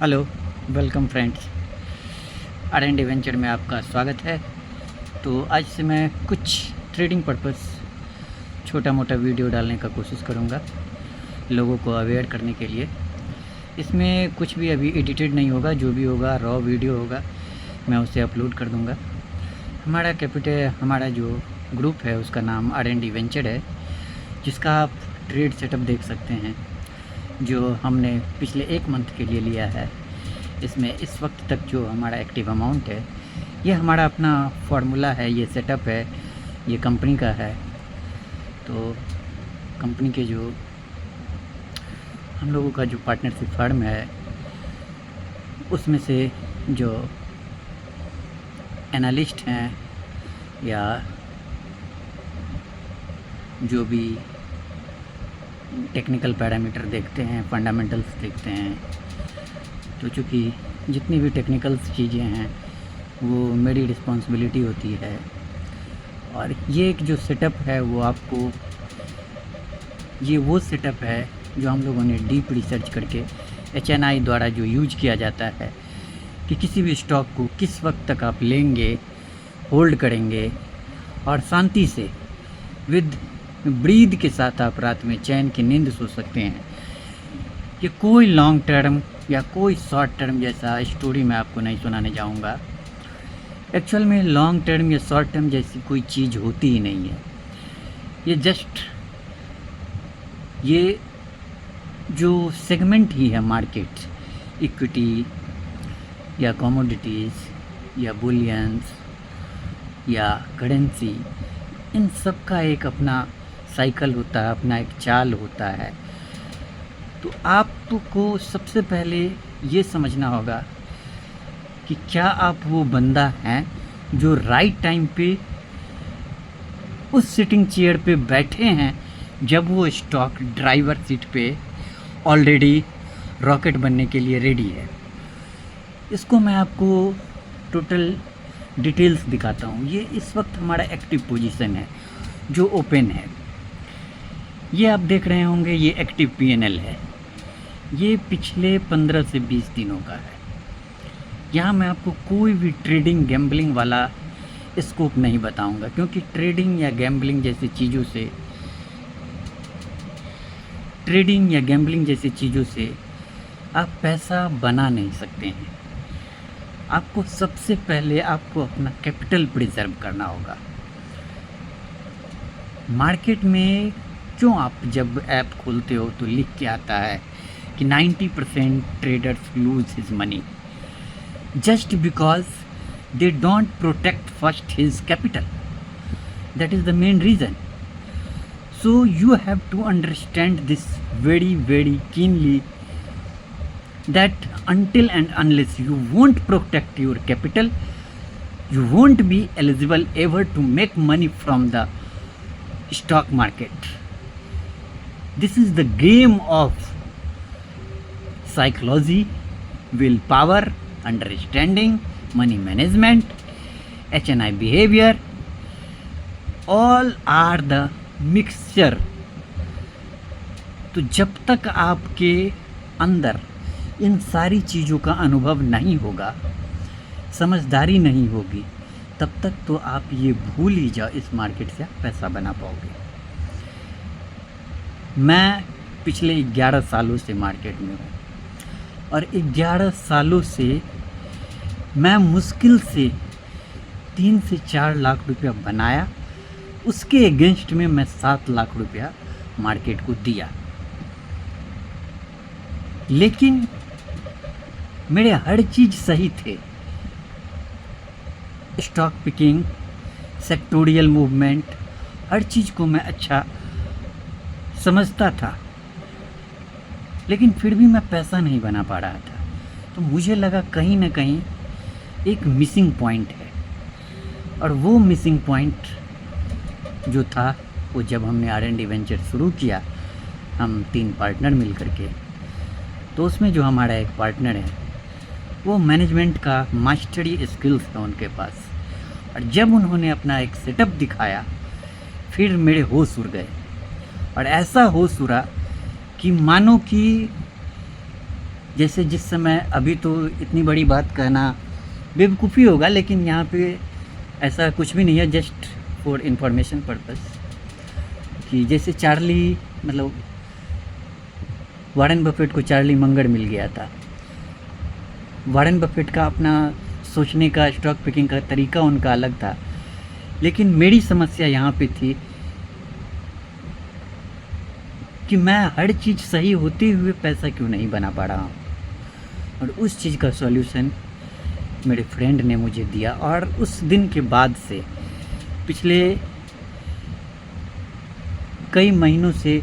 Hello, welcome friends. R and venture में आपका स्वागत है। तो आज से मैं कुछ ट्रेडिंग पर्पस छोटा मोटा वीडियो डालने का कोशिश करूँगा लोगों को अवेयर करने के लिए। इसमें कुछ भी अभी एडिटेड नहीं होगा, जो भी होगा रॉ वीडियो होगा, मैं उसे अपलोड कर दूँगा। हमारा जो ग्रुप है उसका नाम आर एंड वेंचर है, जिसका आप ट्रेड सेटअप देख सकते हैं जो हमने पिछले 1 मंथ के लिए लिया है। इसमें इस वक्त तक जो हमारा एक्टिव अमाउंट है, ये हमारा अपना फार्मूला है, ये सेटअप है, ये कंपनी का है। तो कंपनी के जो हम लोगों का जो पार्टनरशिप फर्म है, उसमें से जो एनालिस्ट हैं या जो भी टेक्निकल पैरामीटर देखते हैं, फंडामेंटल्स देखते हैं, तो चूँकि जितनी भी टेक्निकल्स चीज़ें हैं वो मेरी रिस्पॉन्सिबिलिटी होती है। और ये एक जो सेटअप है ये वो सेटअप है जो हम लोगों ने डीप रिसर्च करके HNI द्वारा जो यूज किया जाता है कि किसी भी स्टॉक को किस वक्त तक आप लेंगे, होल्ड करेंगे और शांति से विद ब्रीद के साथ आप रात में चैन की नींद सो सकते हैं। ये कोई लॉन्ग टर्म या कोई शॉर्ट टर्म जैसा स्टोरी मैं आपको नहीं सुनाने जाऊंगा। एक्चुअल में लॉन्ग टर्म या शॉर्ट टर्म जैसी कोई चीज़ होती ही नहीं है। ये जस्ट ये जो सेगमेंट ही है मार्केट, इक्विटी या कमोडिटीज़ या बुलियंस या करेंसी, इन सब का एक अपना साइकिल होता है, अपना एक चाल होता है। तो आपको सबसे पहले ये समझना होगा कि क्या आप वो बंदा हैं जो राइट टाइम पे उस सिटिंग चेयर पे बैठे हैं जब वो स्टॉक ड्राइवर सीट पे ऑलरेडी रॉकेट बनने के लिए रेडी है। इसको मैं आपको टोटल डिटेल्स दिखाता हूँ। ये इस वक्त हमारा एक्टिव पोजीशन है जो ओपन है। ये आप देख रहे होंगे, ये एक्टिव PNL है। ये पिछले 15 से 20 दिनों का है। यहाँ मैं आपको कोई भी ट्रेडिंग गैम्बलिंग वाला स्कोप नहीं बताऊंगा, क्योंकि ट्रेडिंग या गैम्बलिंग जैसी चीज़ों से आप पैसा बना नहीं सकते हैं। आपको सबसे पहले अपना कैपिटल प्रिजर्व करना होगा। मार्केट में क्यों आप जब ऐप खोलते हो तो लिख के आता है कि 90% traders lose his money just because they don't protect first his capital. That is the main reason. So you have to understand this very very keenly that until and unless you won't protect your capital, you won't be eligible ever to make money from the stock market. This is the game of psychology, willpower, understanding, money management, HNI behavior, all are the mixture. तो जब तक आपके अंदर इन सारी चीज़ों का अनुभव नहीं होगा, समझदारी नहीं होगी, तब तक तो आप ये भूल ही जाओ इस मार्केट से आप पैसा बना पाओगे। मैं पिछले 11 सालों से मार्केट में हूँ और 11 सालों से मैं मुश्किल से 3 से 4 लाख रुपया बनाया। उसके अगेंस्ट में मैं 7 लाख रुपया मार्केट को दिया। लेकिन मेरे हर चीज़ सही थे। स्टॉक पिकिंग, सेक्टोरियल मूवमेंट, हर चीज़ को मैं अच्छा समझता था, लेकिन फिर भी मैं पैसा नहीं बना पा रहा था। तो मुझे लगा कहीं ना कहीं एक मिसिंग पॉइंट है। और वो मिसिंग पॉइंट जो था, वो जब हमने R&D वेंचर शुरू किया, हम 3 पार्टनर मिल करके, तो उसमें जो हमारा एक पार्टनर है वो मैनेजमेंट का मास्टरी स्किल्स है उनके पास। और जब उन्होंने अपना एक सेटअप दिखाया, फिर मेरे होश उड़ गए। और ऐसा होश उड़ा कि मानो कि जैसे जिस समय अभी तो इतनी बड़ी बात कहना बेवकूफ़ी होगा, लेकिन यहाँ पे ऐसा कुछ भी नहीं है, जस्ट फॉर इंफॉर्मेशन पर्पस, कि जैसे चार्ली मतलब वॉरेन बफेट को चार्ली मंगड़ मिल गया था। वॉरेन बफेट का अपना सोचने का, स्टॉक पिकिंग का तरीका उनका अलग था, लेकिन मेरी समस्या यहाँ पे थी कि मैं हर चीज़ सही होते हुए पैसा क्यों नहीं बना पा रहा हूँ। और उस चीज़ का सॉल्यूशन मेरे फ्रेंड ने मुझे दिया, और उस दिन के बाद से पिछले कई महीनों से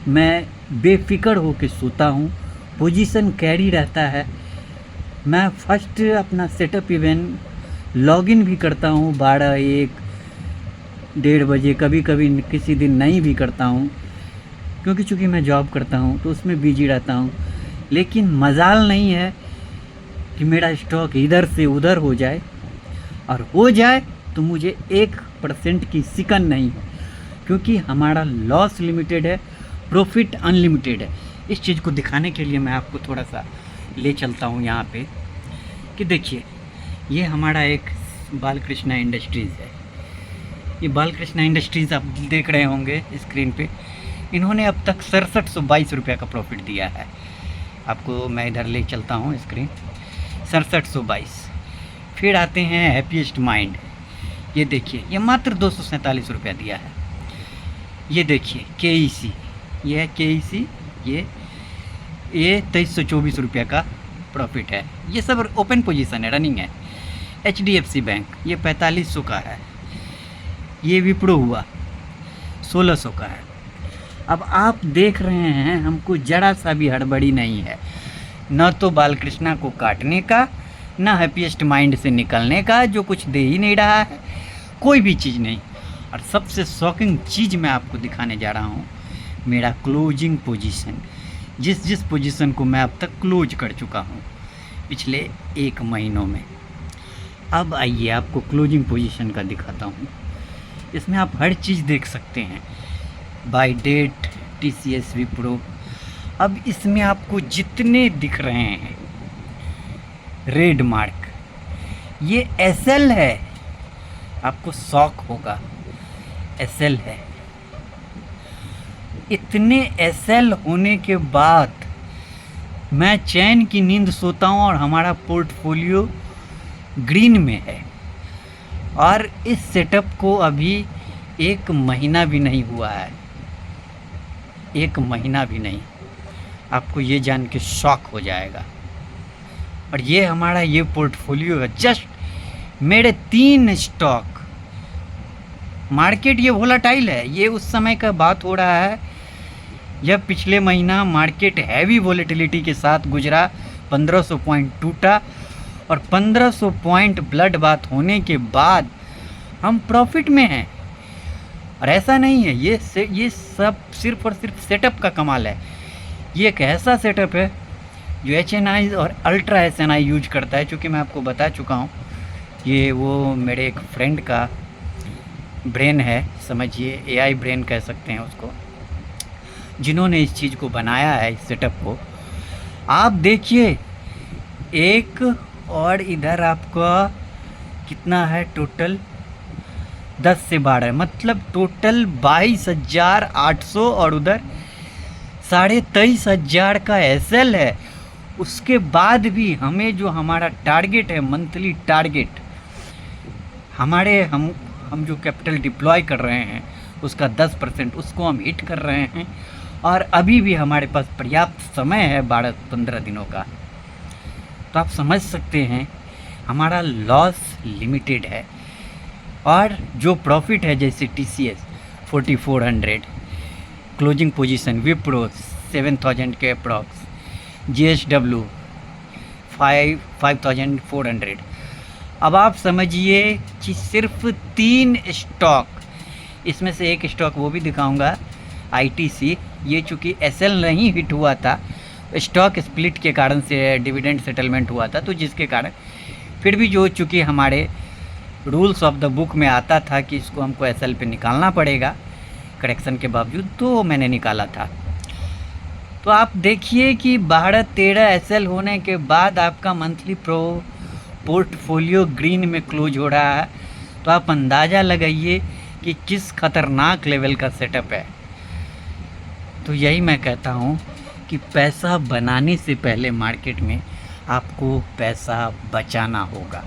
मैं बेफिक्र होकर सोता हूँ, पोजीशन कैरी रहता है। मैं फर्स्ट अपना सेटअप इवेंट लॉगिन भी करता हूँ 12, 1, 1:30 बजे, कभी कभी किसी दिन नहीं भी करता हूँ, क्योंकि चूँकि मैं जॉब करता हूँ तो उसमें बिजी रहता हूँ। लेकिन मजाल नहीं है कि मेरा स्टॉक इधर से उधर हो जाए, और हो जाए तो मुझे 1% की सिकन नहीं है, क्योंकि हमारा लॉस लिमिटेड है, प्रॉफिट अनलिमिटेड है। इस चीज़ को दिखाने के लिए मैं आपको थोड़ा सा ले चलता हूँ यहाँ पे, कि देखिए ये हमारा एक बालकृष्णा इंडस्ट्रीज़ है। ये बालकृष्णा इंडस्ट्रीज़ आप देख रहे होंगे स्क्रीन पे, इन्होंने अब तक 6722 रुपये का प्रॉफिट दिया है। आपको मैं इधर ले चलता हूँ स्क्रीन, 6722। फिर आते हैं हैप्पीएस्ट माइंड, ये देखिए ये मात्र 247 रुपया दिया है। ये देखिए KEC, ये है KEC, ये 2324 रुपये का प्रॉफिट है। ये सब ओपन पोजीशन है, रनिंग है। HDFC बैंक ये 4500 का है। ये विप्रो हुआ 1600 का है। अब आप देख रहे हैं हमको जरा सा भी हड़बड़ी नहीं है, न तो बालकृष्णा को काटने का, न हैप्पीएस्ट माइंड से निकलने का, जो कुछ दे ही नहीं रहा है, कोई भी चीज़ नहीं। और सबसे शॉकिंग चीज़ मैं आपको दिखाने जा रहा हूँ, मेरा क्लोजिंग पोजीशन, जिस पोजीशन को मैं अब तक क्लोज कर चुका हूँ पिछले 1 महीनों में। अब आइए आपको क्लोजिंग पोजीशन का दिखाता हूँ। इसमें आप हर चीज़ देख सकते हैं, बाय डेट, TCS, विप्रो। अब इसमें आपको जितने दिख रहे हैं रेड मार्क, ये SL है, आपको शॉक होगा, SL है। इतने SL होने के बाद मैं चैन की नींद सोता हूँ, और हमारा पोर्टफोलियो ग्रीन में है। और इस सेटअप को अभी 1 महीना भी नहीं हुआ है, 1 महीना भी नहीं। आपको ये जान के शॉक हो जाएगा। और ये हमारा ये पोर्टफोलियो है, जस्ट मेरे 3 स्टॉक। मार्केट ये वोलेटाइल है, ये उस समय का बात हो रहा है जब पिछले महीना मार्केट हैवी वोलेटिलिटी के साथ गुजरा, 1500 पॉइंट टूटा, और 1500 पॉइंट ब्लड बात होने के बाद हम प्रॉफिट में हैं। और ऐसा नहीं है, ये सब सिर्फ और सिर्फ सेटअप का कमाल है। ये एक ऐसा सेटअप है जो HNI और अल्ट्रा SNI यूज करता है। चूँकि मैं आपको बता चुका हूँ, ये वो मेरे एक फ्रेंड का ब्रेन है, समझिए AI ब्रेन कह सकते हैं उसको, जिन्होंने इस चीज़ को बनाया है, इस सेटअप को। आप देखिए एक, और इधर आपका कितना है टोटल, 10 से 12, मतलब टोटल 22,800, और उधर 23,500 का SL है। उसके बाद भी हमें जो हमारा टारगेट है, मंथली टारगेट, हम जो कैपिटल डिप्लॉय कर रहे हैं उसका 10%, उसको हम हिट कर रहे हैं। और अभी भी हमारे पास पर्याप्त समय है 12-15 दिनों का। तो आप समझ सकते हैं हमारा लॉस लिमिटेड है। और जो प्रॉफिट है, जैसे TCS 4400, क्लोजिंग पोजीशन विप्रो 7000 के अप्रॉक्स, JSW 5400। अब आप समझिए कि सिर्फ 3 स्टॉक, इसमें से एक स्टॉक वो भी दिखाऊंगा, ITC, ये चूँकि SL नहीं हिट हुआ था, स्टॉक स्प्लिट के कारण से डिविडेंड सेटलमेंट हुआ था, तो जिसके कारण फिर भी जो चूँकि हमारे रूल्स ऑफ द बुक में आता था कि इसको हमको SL पे निकालना पड़ेगा करेक्शन के बावजूद, तो मैंने निकाला था। तो आप देखिए कि 12-13 एसएल होने के बाद आपका मंथली पोर्टफोलियो ग्रीन में क्लोज हो रहा है, तो आप अंदाज़ा लगाइए कि किस खतरनाक लेवल का सेटअप है। तो यही मैं कहता हूँ कि पैसा बनाने से पहले मार्केट में आपको पैसा बचाना होगा,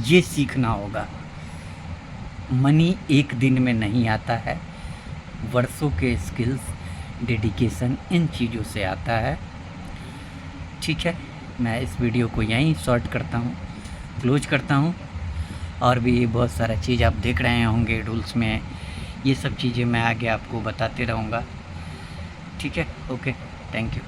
ये सीखना होगा। मनी एक दिन में नहीं आता है, वर्षों के स्किल्स, डेडिकेशन, इन चीज़ों से आता है। ठीक है, मैं इस वीडियो को यहीं शॉर्ट करता हूँ, क्लोज करता हूँ। और भी बहुत सारा चीज़ आप देख रहे होंगे रूल्स में, ये सब चीज़ें मैं आगे आपको बताते रहूँगा। ठीक है, ओके, थैंक यू।